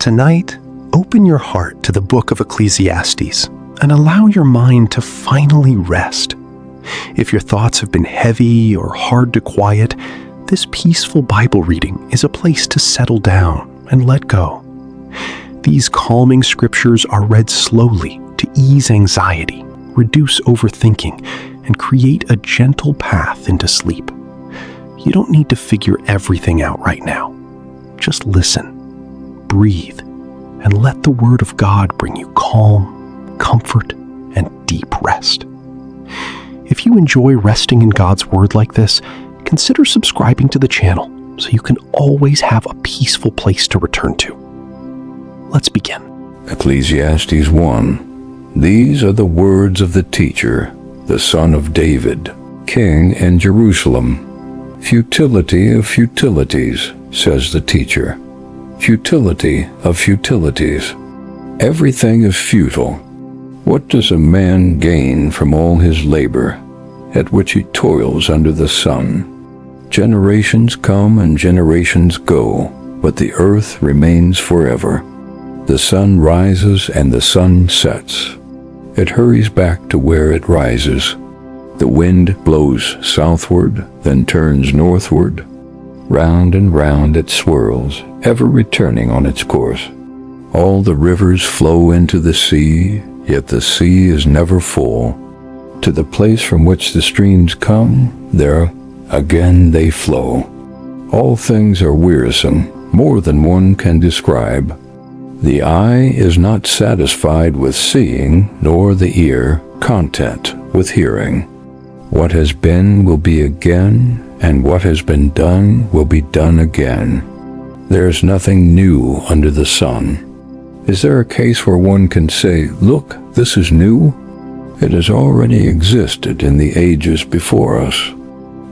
Tonight, open your heart to the book of Ecclesiastes and allow your mind to finally rest. If your thoughts have been heavy or hard to quiet, this peaceful Bible reading is a place to settle down and let go. These calming scriptures are read slowly to ease anxiety, reduce overthinking, and create a gentle path into sleep. You don't need to figure everything out right now. Just listen, breathe, and let the Word of God bring you calm, comfort, and deep rest. If you enjoy resting in God's Word like this, consider subscribing to the channel so you can always have a peaceful place to return to. Let's begin. Ecclesiastes 1. These are the words of the teacher, the son of David, king in Jerusalem. Futility of futilities, says the teacher. Futility of futilities. Everything is futile. What does a man gain from all his labor, at which he toils under the sun? Generations come and generations go, but the earth remains forever. The sun rises and the sun sets. It hurries back to where it rises. The wind blows southward, then turns northward. Round and round it swirls, ever returning on its course. All the rivers flow into the sea, yet the sea is never full. To the place from which the streams come, there again they flow. All things are wearisome, more than one can describe. The eye is not satisfied with seeing, nor the ear content with hearing. What has been will be again, and what has been done will be done again. There is nothing new under the sun. Is there a case where one can say, "Look, this is new"? It has already existed in the ages before us.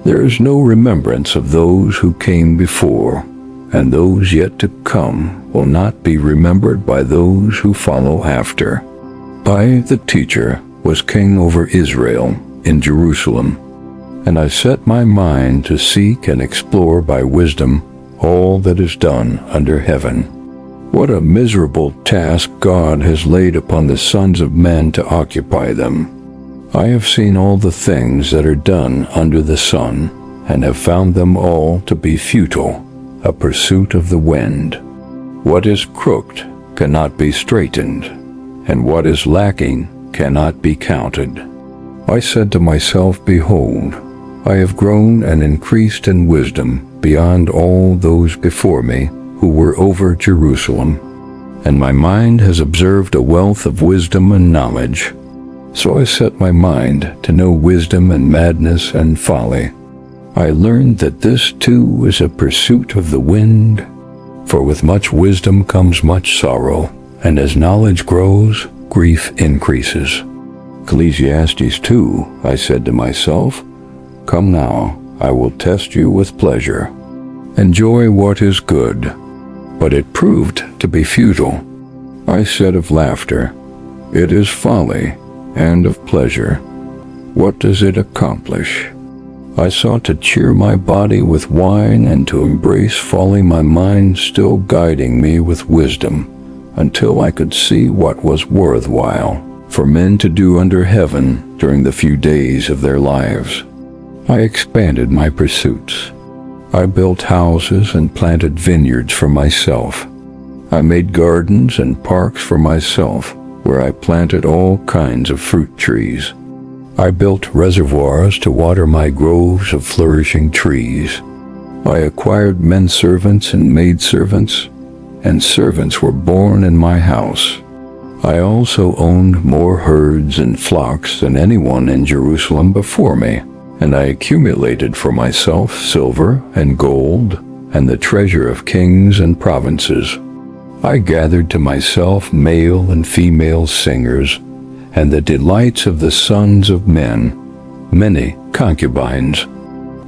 There is no remembrance of those who came before, and those yet to come will not be remembered by those who follow after. I, the teacher, was king over Israel in Jerusalem, and I set my mind to seek and explore by wisdom all that is done under heaven. What a miserable task God has laid upon the sons of men to occupy them. I have seen all the things that are done under the sun, and have found them all to be futile, a pursuit of the wind. What is crooked cannot be straightened, and what is lacking cannot be counted. I said to myself, "Behold, I have grown and increased in wisdom beyond all those before me who were over Jerusalem, and my mind has observed a wealth of wisdom and knowledge. So I set my mind to know wisdom and madness and folly. I learned that this too is a pursuit of the wind, for with much wisdom comes much sorrow, and as knowledge grows, grief increases." Ecclesiastes 2, I said to myself, "Come now, I will test you with pleasure. Enjoy what is good." But it proved to be futile. I said of laughter, "It is folly," and of pleasure, "What does it accomplish?" I sought to cheer my body with wine and to embrace folly, my mind still guiding me with wisdom, until I could see what was worthwhile for men to do under heaven during the few days of their lives. I expanded my pursuits. I built houses and planted vineyards for myself. I made gardens and parks for myself, where I planted all kinds of fruit trees. I built reservoirs to water my groves of flourishing trees. I acquired men servants and maidservants, and servants were born in my house. I also owned more herds and flocks than anyone in Jerusalem before me, and I accumulated for myself silver and gold and the treasure of kings and provinces. I gathered to myself male and female singers, and the delights of the sons of men, many concubines.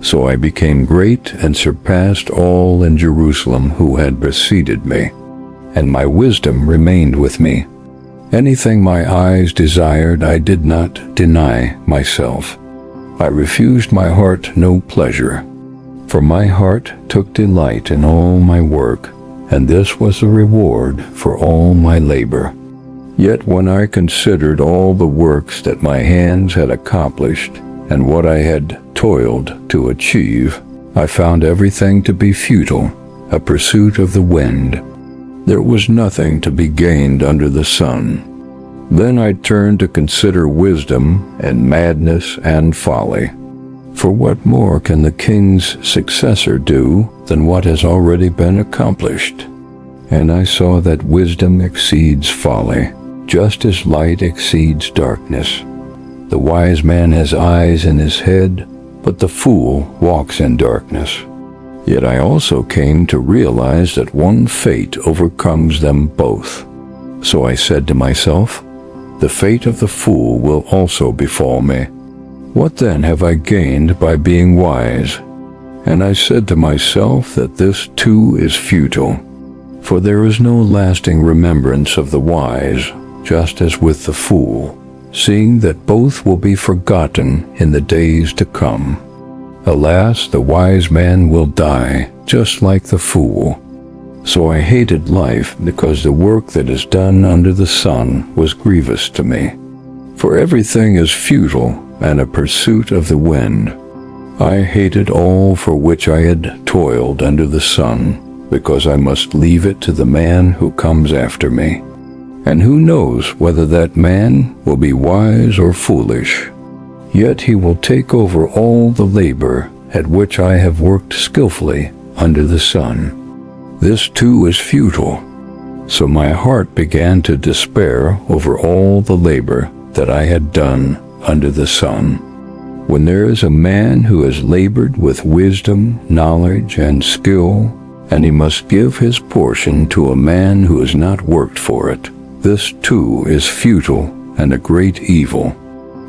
So I became great and surpassed all in Jerusalem who had preceded me, and my wisdom remained with me. Anything my eyes desired I did not deny myself. I refused my heart no pleasure, for my heart took delight in all my work, and this was the reward for all my labor. Yet when I considered all the works that my hands had accomplished and what I had toiled to achieve, I found everything to be futile, a pursuit of the wind. There was nothing to be gained under the sun. Then I turned to consider wisdom and madness and folly. For what more can the king's successor do than what has already been accomplished? And I saw that wisdom exceeds folly, just as light exceeds darkness. The wise man has eyes in his head, but the fool walks in darkness. Yet I also came to realize that one fate overcomes them both. So I said to myself, the fate of the fool will also befall me. What then have I gained by being wise? And I said to myself that this too is futile. For there is no lasting remembrance of the wise, just as with the fool, seeing that both will be forgotten in the days to come. Alas, the wise man will die, just like the fool. So I hated life because the work that is done under the sun was grievous to me. For everything is futile and a pursuit of the wind. I hated all for which I had toiled under the sun, because I must leave it to the man who comes after me. And who knows whether that man will be wise or foolish? Yet he will take over all the labor at which I have worked skillfully under the sun. This too is futile. So my heart began to despair over all the labor that I had done under the sun. When there is a man who has labored with wisdom, knowledge, and skill, and he must give his portion to a man who has not worked for it, this too is futile and a great evil.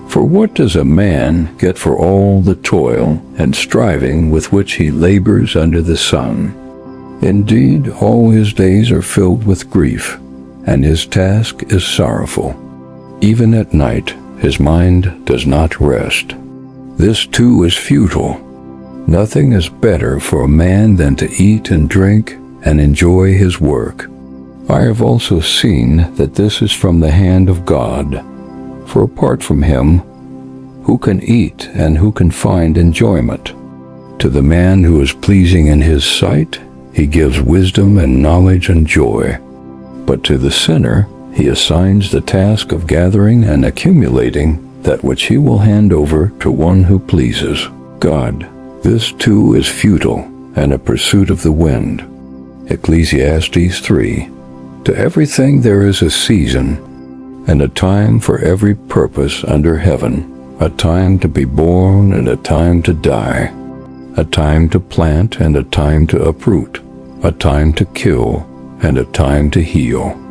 For what does a man get for all the toil and striving with which he labors under the sun? Indeed, all his days are filled with grief, and his task is sorrowful. Even at night, his mind does not rest. This too is futile. Nothing is better for a man than to eat and drink and enjoy his work. I have also seen that this is from the hand of God. For apart from him, who can eat and who can find enjoyment? To the man who is pleasing in his sight, he gives wisdom and knowledge and joy. But to the sinner, he assigns the task of gathering and accumulating that which he will hand over to one who pleases God. This too is futile and a pursuit of the wind. Ecclesiastes 3. To everything there is a season, and a time for every purpose under heaven, a time to be born and a time to die, a time to plant and a time to uproot, a time to kill and a time to heal,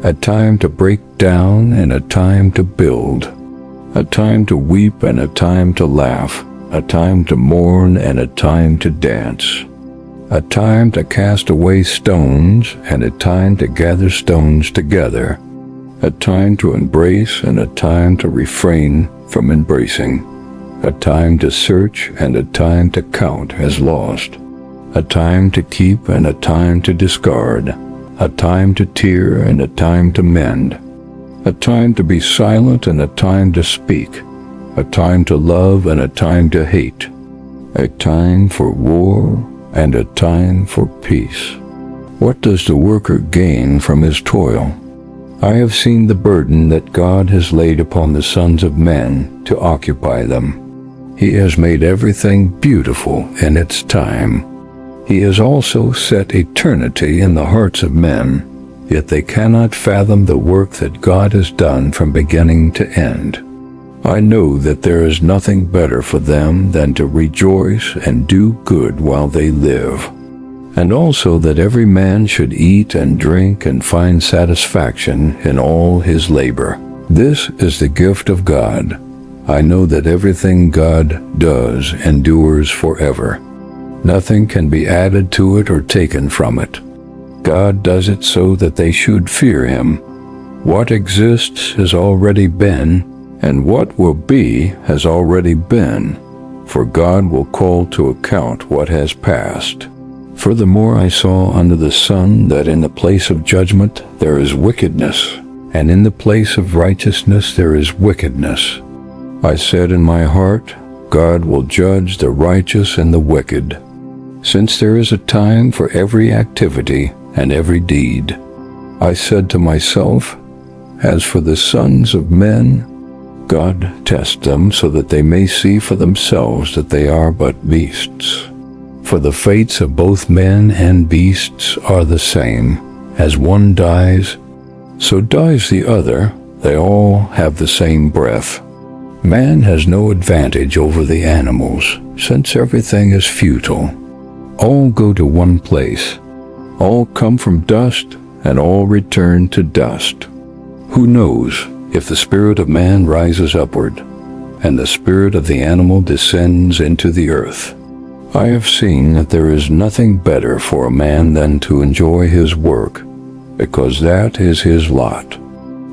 a time to break down and a time to build, a time to weep and a time to laugh, a time to mourn and a time to dance, a time to cast away stones and a time to gather stones together, a time to embrace and a time to refrain from embracing, a time to search and a time to count as lost, a time to keep and a time to discard, a time to tear and a time to mend, a time to be silent and a time to speak, a time to love and a time to hate, a time for war and a time for peace. What does the worker gain from his toil? I have seen the burden that God has laid upon the sons of men to occupy them. He has made everything beautiful in its time. He has also set eternity in the hearts of men, yet they cannot fathom the work that God has done from beginning to end. I know that there is nothing better for them than to rejoice and do good while they live, and also that every man should eat and drink and find satisfaction in all his labor. This is the gift of God. I know that everything God does endures forever. Nothing can be added to it or taken from it. God does it so that they should fear him. What exists has already been, and what will be has already been, for God will call to account what has passed. Furthermore, I saw under the sun that in the place of judgment there is wickedness, and in the place of righteousness there is wickedness. I said in my heart, God will judge the righteous and the wicked, since there is a time for every activity and every deed. I said to myself, as for the sons of men, God tests them so that they may see for themselves that they are but beasts. For the fates of both men and beasts are the same. As one dies, so dies the other. They all have the same breath. Man has no advantage over the animals, since everything is futile. All go to one place. All come from dust, and all return to dust. Who knows if the spirit of man rises upward, and the spirit of the animal descends into the earth? I have seen that there is nothing better for a man than to enjoy his work, because that is his lot.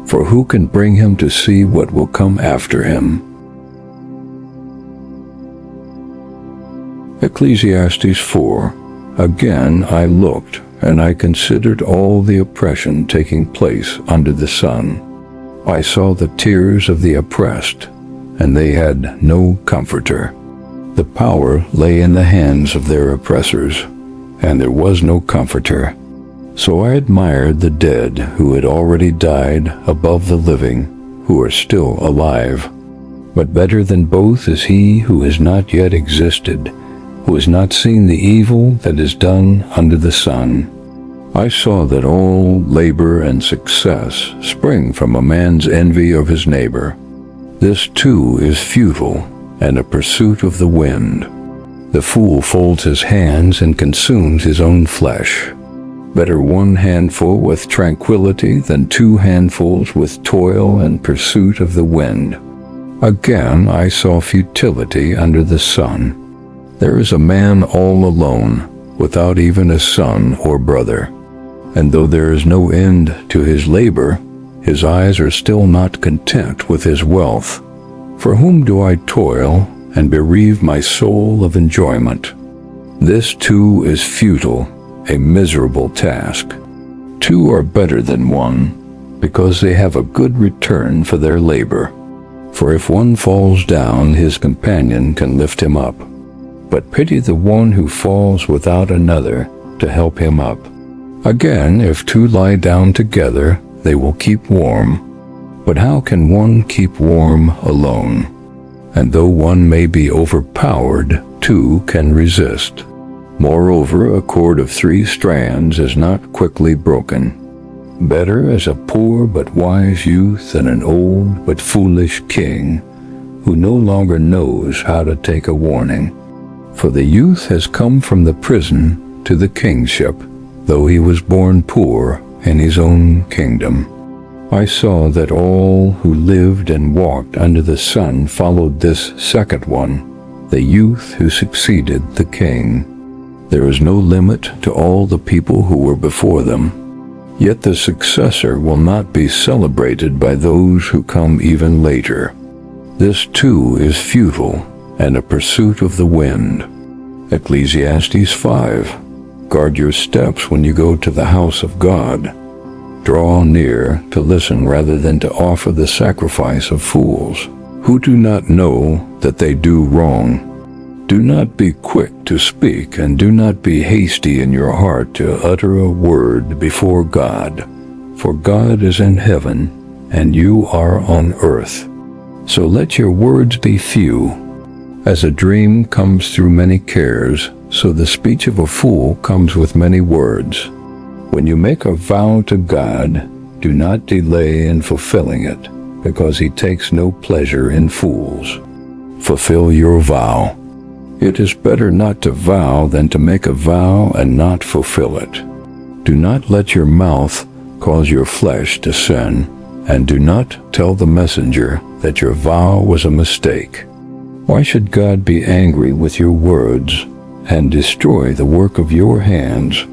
For who can bring him to see what will come after him? Ecclesiastes 4. Again I looked, and I considered all the oppression taking place under the sun. I saw the tears of the oppressed, and they had no comforter. The power lay in the hands of their oppressors, and there was no comforter. So I admired the dead who had already died above the living, who are still alive. But better than both is he who has not yet existed, who has not seen the evil that is done under the sun. I saw that all labor and success spring from a man's envy of his neighbor. This too is futile, and a pursuit of the wind. The fool folds his hands and consumes his own flesh. Better one handful with tranquility than 2 handfuls with toil and pursuit of the wind. Again I saw futility under the sun. There is a man all alone, without even a son or brother. And though there is no end to his labor, his eyes are still not content with his wealth. For whom do I toil and bereave my soul of enjoyment? This too is futile, a miserable task. 2 are better than 1, because they have a good return for their labor. For if one falls down, his companion can lift him up. But pity the one who falls without another to help him up. Again, if 2 lie down together, they will keep warm. But how can one keep warm alone? And though one may be overpowered, 2 can resist. Moreover, a cord of 3 strands is not quickly broken. Better is a poor but wise youth than an old but foolish king, who no longer knows how to take a warning. For the youth has come from the prison to the kingship, though he was born poor in his own kingdom. I saw that all who lived and walked under the sun followed this second one, the youth who succeeded the king. There is no limit to all the people who were before them. Yet the successor will not be celebrated by those who come even later. This too is futile, and a pursuit of the wind. Ecclesiastes 5. Guard your steps when you go to the house of God. Draw near to listen rather than to offer the sacrifice of fools, who do not know that they do wrong. Do not be quick to speak, and do not be hasty in your heart to utter a word before God. For God is in heaven, and you are on earth. So let your words be few. As a dream comes through many cares, so the speech of a fool comes with many words. When you make a vow to God, do not delay in fulfilling it, because he takes no pleasure in fools. Fulfill your vow. It is better not to vow than to make a vow and not fulfill it. Do not let your mouth cause your flesh to sin, and do not tell the messenger that your vow was a mistake. Why should God be angry with your words and destroy the work of your hands?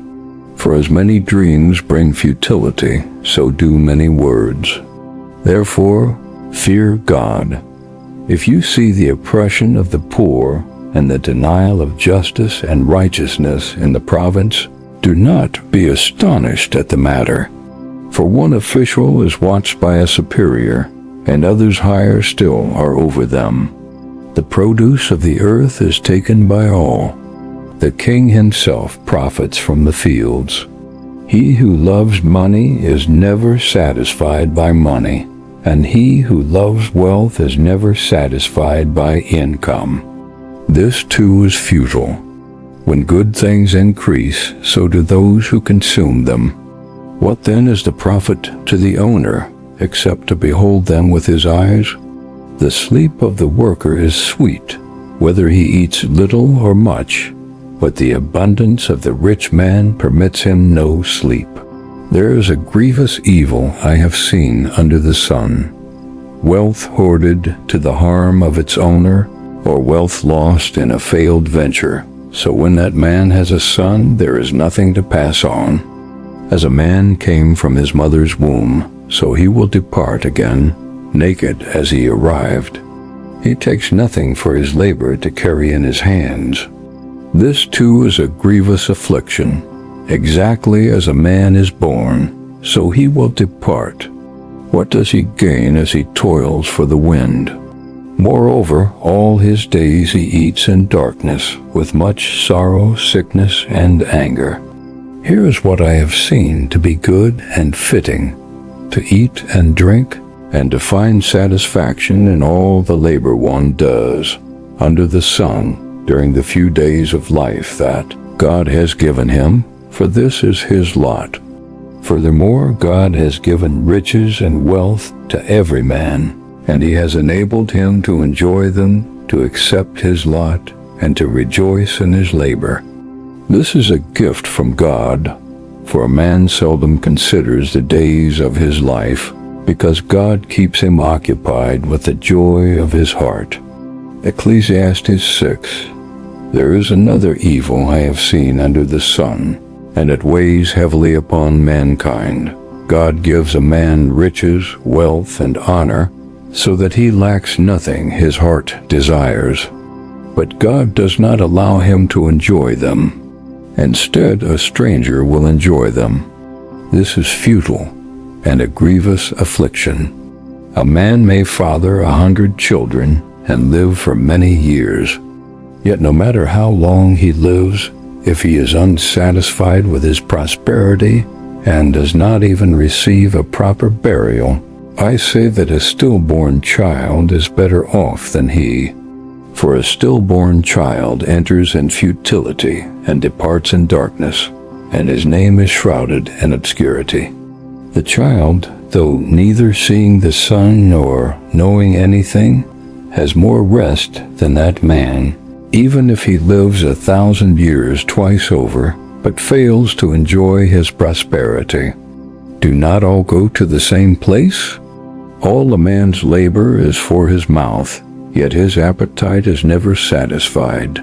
For as many dreams bring futility, so do many words. Therefore, fear God. If you see the oppression of the poor, and the denial of justice and righteousness in the province, do not be astonished at the matter. For one official is watched by a superior, and others higher still are over them. The produce of the earth is taken by all. The king himself profits from the fields. He who loves money is never satisfied by money, and he who loves wealth is never satisfied by income. This too is futile. When good things increase, so do those who consume them. What then is the profit to the owner, except to behold them with his eyes? The sleep of the worker is sweet, whether he eats little or much, but the abundance of the rich man permits him no sleep. There is a grievous evil I have seen under the sun: wealth hoarded to the harm of its owner, or wealth lost in a failed venture. So when that man has a son, there is nothing to pass on. As a man came from his mother's womb, so he will depart again, naked as he arrived. He takes nothing for his labor to carry in his hands. This too is a grievous affliction. Exactly as a man is born, so he will depart. What does he gain as he toils for the wind? Moreover, all his days he eats in darkness, with much sorrow, sickness, and anger. Here is what I have seen to be good and fitting: to eat and drink, and to find satisfaction in all the labor one does under the sun during the few days of life that God has given him, for this is his lot. Furthermore, God has given riches and wealth to every man, and he has enabled him to enjoy them, to accept his lot, and to rejoice in his labor. This is a gift from God, for a man seldom considers the days of his life, because God keeps him occupied with the joy of his heart. Ecclesiastes 6. There is another evil I have seen under the sun, and it weighs heavily upon mankind. God gives a man riches, wealth, and honor, so that he lacks nothing his heart desires. But God does not allow him to enjoy them. Instead, a stranger will enjoy them. This is futile and a grievous affliction. A man may father 100 children and live for many years. Yet no matter how long he lives, if he is unsatisfied with his prosperity and does not even receive a proper burial, I say that a stillborn child is better off than he. For a stillborn child enters in futility and departs in darkness, and his name is shrouded in obscurity. The child, though neither seeing the sun nor knowing anything, has more rest than that man, even if he lives 1,000 years twice over, but fails to enjoy his prosperity. Do not all go to the same place? All a man's labor is for his mouth, yet his appetite is never satisfied.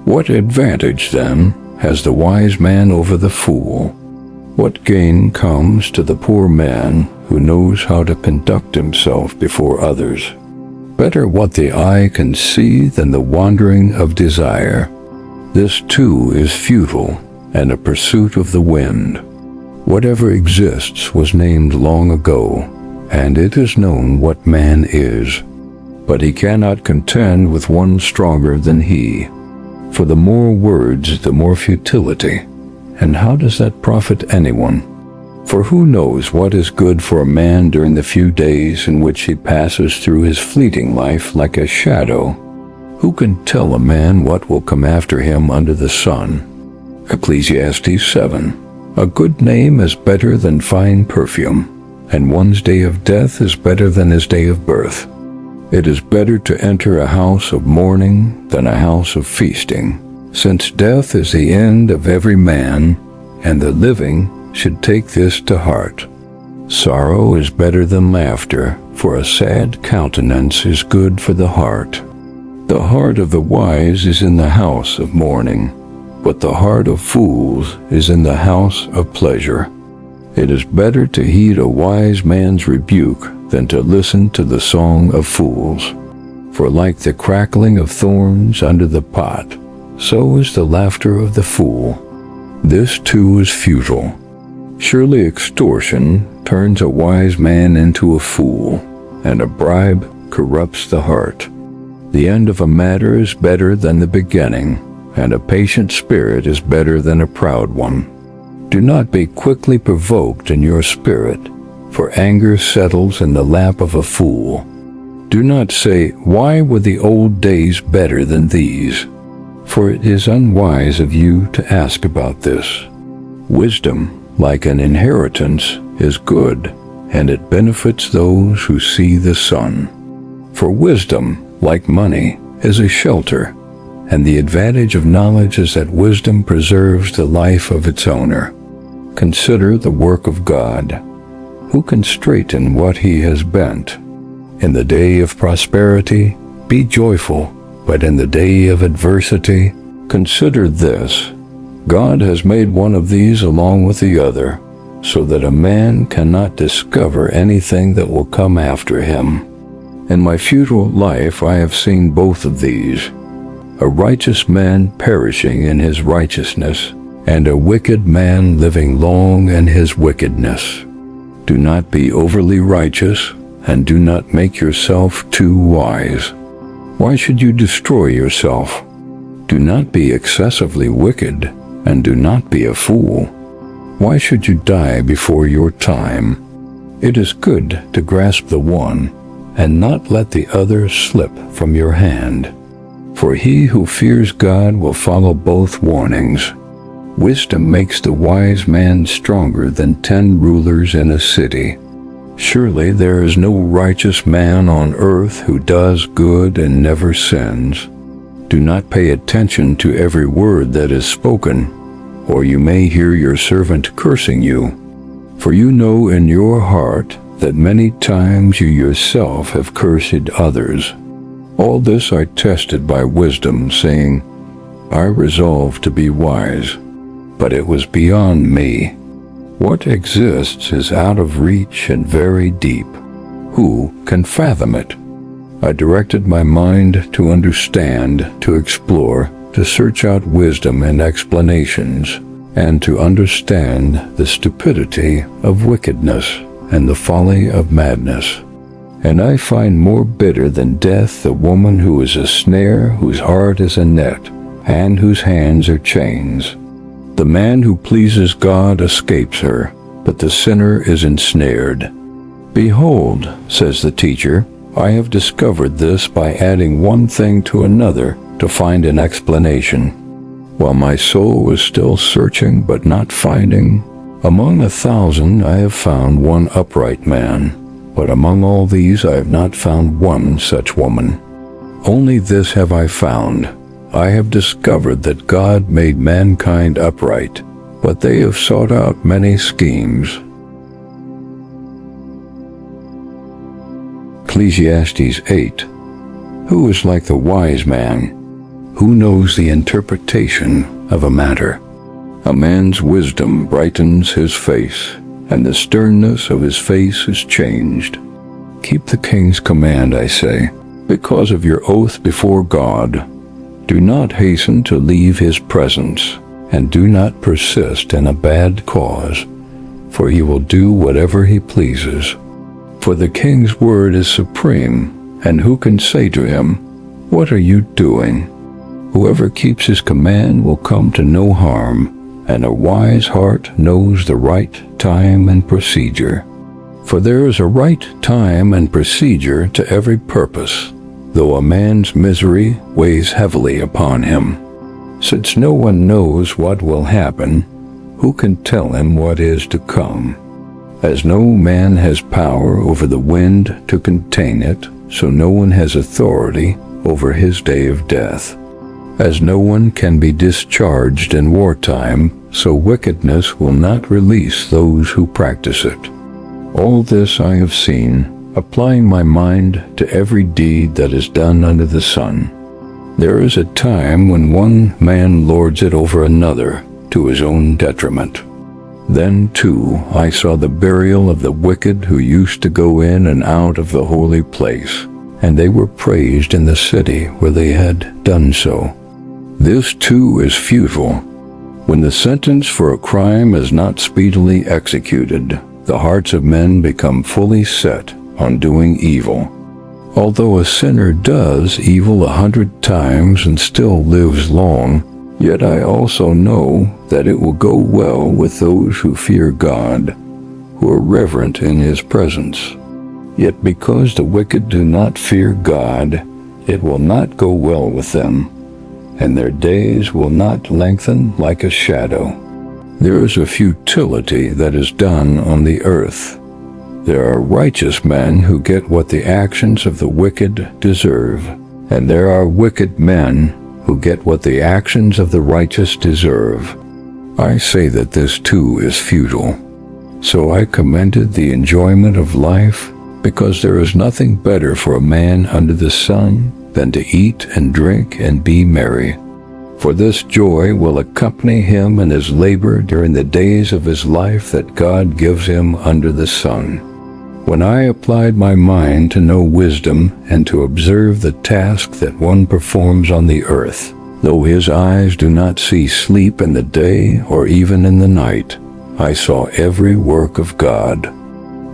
What advantage, then, has the wise man over the fool? What gain comes to the poor man who knows how to conduct himself before others? Better what the eye can see than the wandering of desire. This too is futile and a pursuit of the wind. Whatever exists was named long ago, and it is known what man is. But he cannot contend with one stronger than he. For the more words, the more futility. And how does that profit anyone? For who knows what is good for a man during the few days in which he passes through his fleeting life like a shadow? Who can tell a man what will come after him under the sun? Ecclesiastes 7. A good name is better than fine perfume, and one's day of death is better than his day of birth. It is better to enter a house of mourning than a house of feasting, since death is the end of every man, and the living should take this to heart. Sorrow is better than laughter, for a sad countenance is good for the heart. The heart of the wise is in the house of mourning, but the heart of fools is in the house of pleasure. It is better to heed a wise man's rebuke than to listen to the song of fools. For like the crackling of thorns under the pot, so is the laughter of the fool. This too is futile. Surely extortion turns a wise man into a fool, and a bribe corrupts the heart. The end of a matter is better than the beginning, and a patient spirit is better than a proud one. Do not be quickly provoked in your spirit, for anger settles in the lap of a fool. Do not say, "Why were the old days better than these?" For it is unwise of you to ask about this. Wisdom, like an inheritance, is good, and it benefits those who see the sun. For wisdom, like money, is a shelter, and the advantage of knowledge is that wisdom preserves the life of its owner. Consider the work of God. Who can straighten what he has bent? In the day of prosperity, be joyful, but in the day of adversity, consider this. God has made one of these along with the other, so that a man cannot discover anything that will come after him. In my futile life I have seen both of these, a righteous man perishing in his righteousness, and a wicked man living long in his wickedness. Do not be overly righteous, and do not make yourself too wise. Why should you destroy yourself? Do not be excessively wicked, and do not be a fool. Why should you die before your time? It is good to grasp the one, and not let the other slip from your hand. For he who fears God will follow both warnings. Wisdom makes the wise man stronger than 10 rulers in a city. Surely there is no righteous man on earth who does good and never sins. Do not pay attention to every word that is spoken, or you may hear your servant cursing you. For you know in your heart that many times you yourself have cursed others. All this I tested by wisdom, saying, I resolved to be wise, but it was beyond me. What exists is out of reach and very deep. Who can fathom it? I directed my mind to understand, to explore, to search out wisdom and explanations, and to understand the stupidity of wickedness and the folly of madness. And I find more bitter than death the woman who is a snare, whose heart is a net, and whose hands are chains. The man who pleases God escapes her, but the sinner is ensnared. Behold, says the teacher, I have discovered this by adding one thing to another to find an explanation. While my soul was still searching but not finding, among 1,000 I have found one upright man, but among all these I have not found one such woman. Only this have I found. I have discovered that God made mankind upright, but they have sought out many schemes. Ecclesiastes 8. Who is like the wise man? Who knows the interpretation of a matter? A man's wisdom brightens his face, and the sternness of his face is changed. Keep the king's command, I say, because of your oath before God. Do not hasten to leave his presence, and do not persist in a bad cause, for he will do whatever he pleases. For the king's word is supreme, and who can say to him, What are you doing? Whoever keeps his command will come to no harm, and a wise heart knows the right time and procedure. For there is a right time and procedure to every purpose, though a man's misery weighs heavily upon him. Since no one knows what will happen, who can tell him what is to come? As no man has power over the wind to contain it, so no one has authority over his day of death. As no one can be discharged in wartime, so wickedness will not release those who practice it. All this I have seen, applying my mind to every deed that is done under the sun. There is a time when one man lords it over another to his own detriment. Then, too, I saw the burial of the wicked who used to go in and out of the holy place, and they were praised in the city where they had done so. This too is futile. When the sentence for a crime is not speedily executed, the hearts of men become fully set on doing evil. Although a sinner does evil 100 times and still lives long, yet I also know that it will go well with those who fear God, who are reverent in His presence. Yet because the wicked do not fear God, it will not go well with them, and their days will not lengthen like a shadow. There is a futility that is done on the earth. There are righteous men who get what the actions of the wicked deserve, and there are wicked men who get what the actions of the righteous deserve. I say that this too is futile. So I commended the enjoyment of life, because there is nothing better for a man under the sun than to eat and drink and be merry. For this joy will accompany him in his labor during the days of his life that God gives him under the sun. When I applied my mind to know wisdom and to observe the task that one performs on the earth, though his eyes do not see sleep in the day or even in the night, I saw every work of God,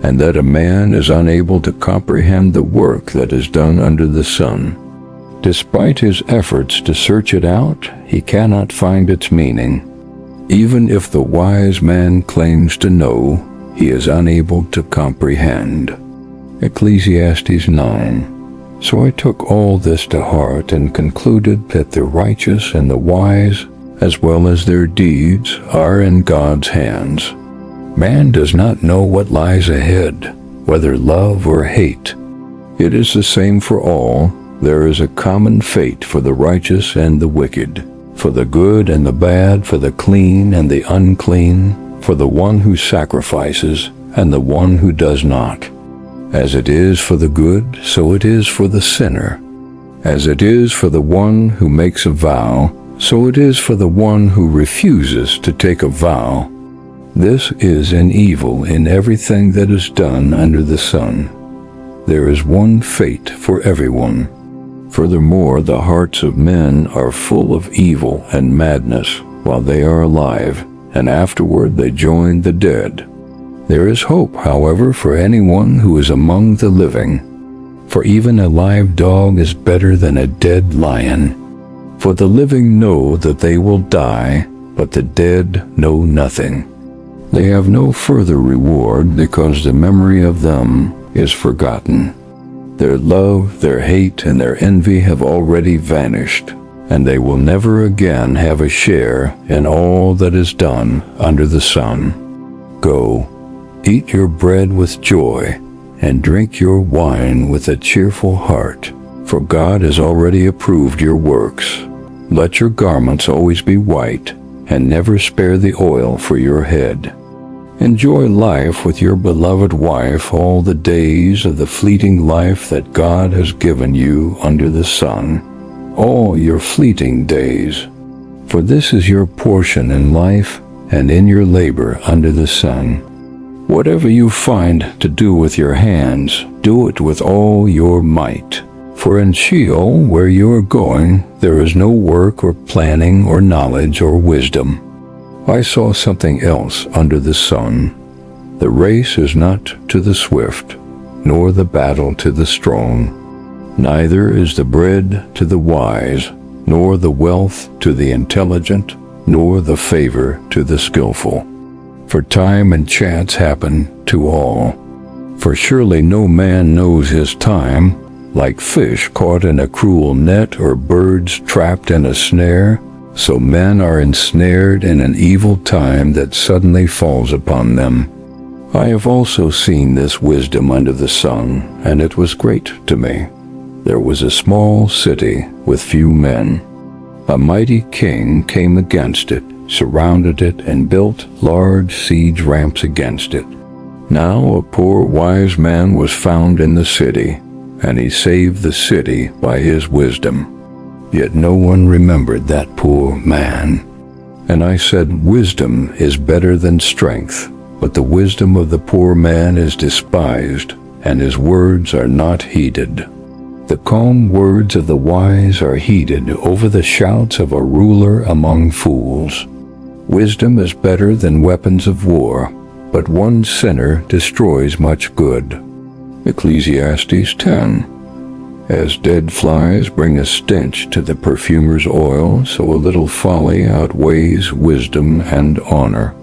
and that a man is unable to comprehend the work that is done under the sun. Despite his efforts to search it out, he cannot find its meaning. Even if the wise man claims to know, he is unable to comprehend. Ecclesiastes 9. So I took all this to heart and concluded that the righteous and the wise, as well as their deeds, are in God's hands. Man does not know what lies ahead, whether love or hate. It is the same for all. There is a common fate for the righteous and the wicked, for the good and the bad, for the clean and the unclean, for the one who sacrifices and the one who does not. As it is for the good, so it is for the sinner. As it is for the one who makes a vow, so it is for the one who refuses to take a vow. This is an evil in everything that is done under the sun. There is one fate for everyone. Furthermore, the hearts of men are full of evil and madness while they are alive, and afterward they join the dead. There is hope, however, for anyone who is among the living, for even a live dog is better than a dead lion. For the living know that they will die, but the dead know nothing. They have no further reward because the memory of them is forgotten. Their love, their hate, and their envy have already vanished, and they will never again have a share in all that is done under the sun. Go, eat your bread with joy, and drink your wine with a cheerful heart, for God has already approved your works. Let your garments always be white, and never spare the oil for your head. Enjoy life with your beloved wife all the days of the fleeting life that God has given you under the sun, all your fleeting days. For this is your portion in life and in your labor under the sun. Whatever you find to do with your hands, do it with all your might. For in Sheol, where you are going, there is no work or planning or knowledge or wisdom. I saw something else under the sun. The race is not to the swift, nor the battle to the strong. Neither is the bread to the wise, nor the wealth to the intelligent, nor the favor to the skillful. For time and chance happen to all. For surely no man knows his time, like fish caught in a cruel net or birds trapped in a snare. So men are ensnared in an evil time that suddenly falls upon them. I have also seen this wisdom under the sun, and it was great to me. There was a small city with few men. A mighty king came against it, surrounded it, and built large siege ramps against it. Now a poor wise man was found in the city, and he saved the city by his wisdom. Yet no one remembered that poor man. And I said, wisdom is better than strength, but the wisdom of the poor man is despised, and his words are not heeded. The calm words of the wise are heeded over the shouts of a ruler among fools. Wisdom is better than weapons of war, but one sinner destroys much good. Ecclesiastes 10. As dead flies bring a stench to the perfumer's oil, so a little folly outweighs wisdom and honor.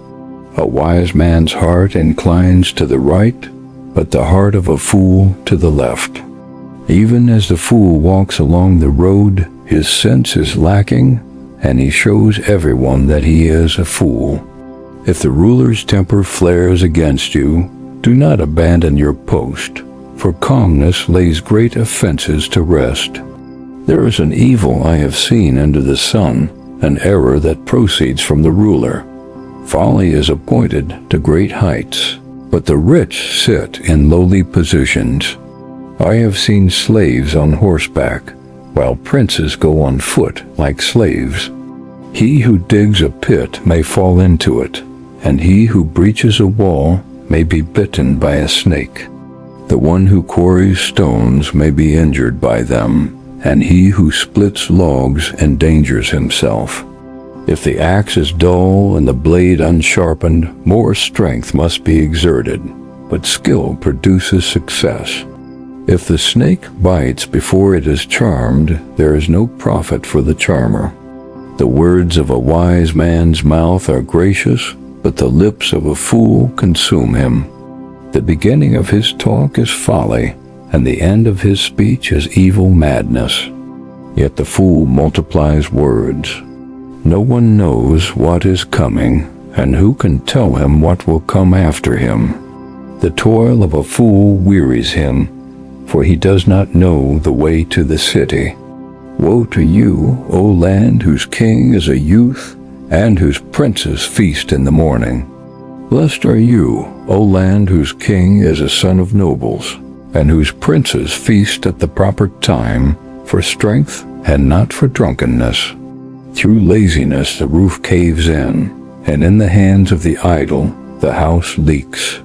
A wise man's heart inclines to the right, but the heart of a fool to the left. Even as the fool walks along the road, his sense is lacking, and he shows everyone that he is a fool. If the ruler's temper flares against you, do not abandon your post, for calmness lays great offenses to rest. There is an evil I have seen under the sun, an error that proceeds from the ruler. Folly is appointed to great heights, but the rich sit in lowly positions. I have seen slaves on horseback, while princes go on foot like slaves. He who digs a pit may fall into it, and he who breaches a wall may be bitten by a snake. The one who quarries stones may be injured by them, and he who splits logs endangers himself. If the axe is dull and the blade unsharpened, more strength must be exerted, but skill produces success. If the snake bites before it is charmed, there is no profit for the charmer. The words of a wise man's mouth are gracious, but the lips of a fool consume him. The beginning of his talk is folly, and the end of his speech is evil madness. Yet the fool multiplies words. No one knows what is coming, and who can tell him what will come after him? The toil of a fool wearies him, for he does not know the way to the city. Woe to you, O land whose king is a youth, and whose princes feast in the morning. Blessed are you, O land whose king is a son of nobles, and whose princes feast at the proper time, for strength and not for drunkenness. Through laziness the roof caves in, and in the hands of the idle the house leaks.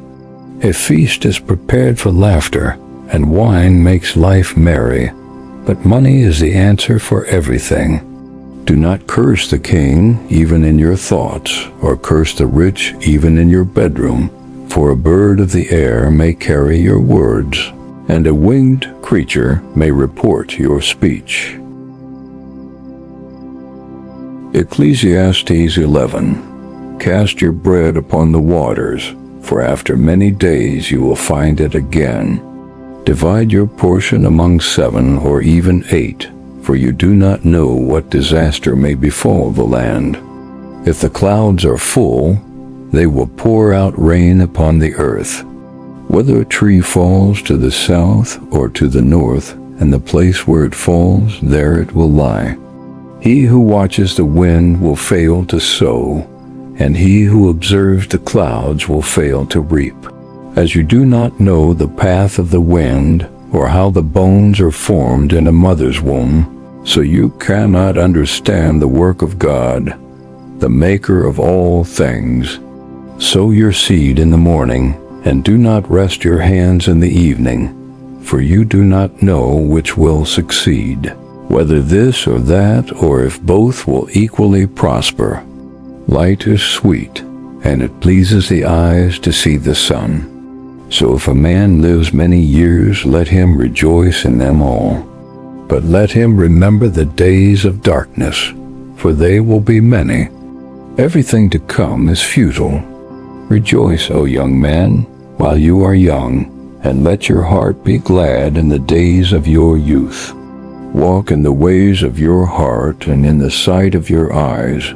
A feast is prepared for laughter, and wine makes life merry, but money is the answer for everything. Do not curse the king even in your thoughts, or curse the rich even in your bedroom, for a bird of the air may carry your words, and a winged creature may report your speech. Ecclesiastes 11. Cast your bread upon the waters, for after many days you will find it again. Divide your portion among 7 or even 8, for you do not know what disaster may befall the land. If the clouds are full, they will pour out rain upon the earth. Whether a tree falls to the south or to the north, and the place where it falls, there it will lie. He who watches the wind will fail to sow, and he who observes the clouds will fail to reap. As you do not know the path of the wind, or how the bones are formed in a mother's womb, so you cannot understand the work of God, the maker of all things. Sow your seed in the morning, and do not rest your hands in the evening, for you do not know which will succeed, whether this or that, or if both will equally prosper. Light is sweet, and it pleases the eyes to see the sun. So if a man lives many years, let him rejoice in them all. But let him remember the days of darkness, for they will be many. Everything to come is futile. Rejoice, O young man, while you are young, and let your heart be glad in the days of your youth. Walk in the ways of your heart and in the sight of your eyes,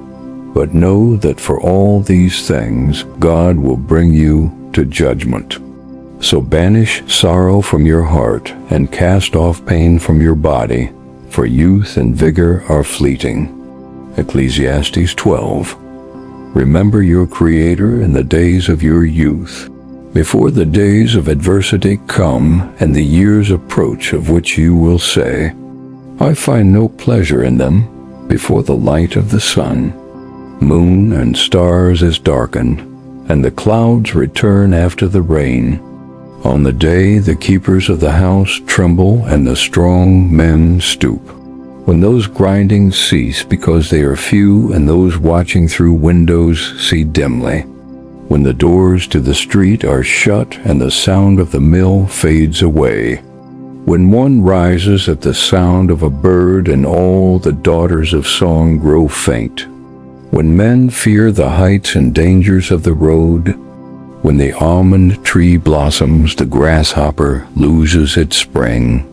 but know that for all these things God will bring you to judgment. So banish sorrow from your heart and cast off pain from your body, for youth and vigor are fleeting. Ecclesiastes 12. Remember your Creator in the days of your youth, before the days of adversity come and the years approach of which you will say, I find no pleasure in them, before the light of the sun. Moon and stars is darkened, and the clouds return after the rain. On the day the keepers of the house tremble and the strong men stoop. When those grinding cease because they are few and those watching through windows see dimly. When the doors to the street are shut and the sound of the mill fades away. When one rises at the sound of a bird and all the daughters of song grow faint. When men fear the heights and dangers of the road. When the almond tree blossoms, the grasshopper loses its spring,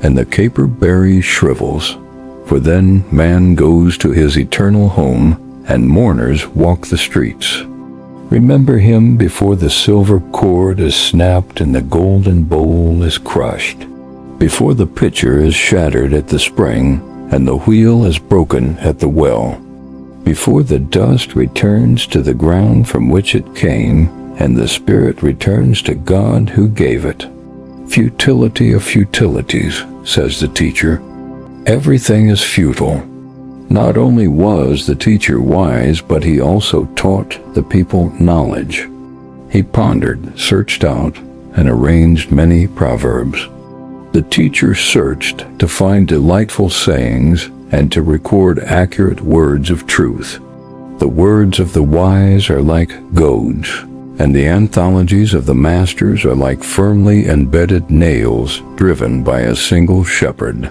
and the caper berry shrivels. For then man goes to his eternal home, and mourners walk the streets. Remember him before the silver cord is snapped and the golden bowl is crushed, before the pitcher is shattered at the spring, and the wheel is broken at the well, before the dust returns to the ground from which it came, and the spirit returns to God who gave it. Futility of futilities, says the teacher. Everything is futile. Not only was the teacher wise, but he also taught the people knowledge. He pondered, searched out, and arranged many proverbs. The teacher searched to find delightful sayings and to record accurate words of truth. The words of the wise are like goads, and the anthologies of the masters are like firmly embedded nails driven by a single shepherd.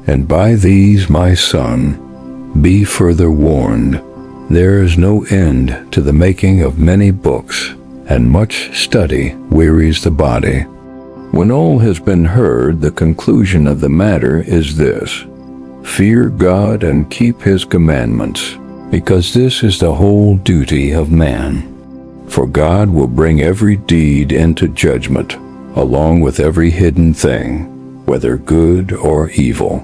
And by these, my son, be further warned. There is no end to the making of many books, and much study wearies the body. When all has been heard, the conclusion of the matter is this: fear God and keep his commandments, because this is the whole duty of man. For God will bring every deed into judgment, along with every hidden thing, whether good or evil.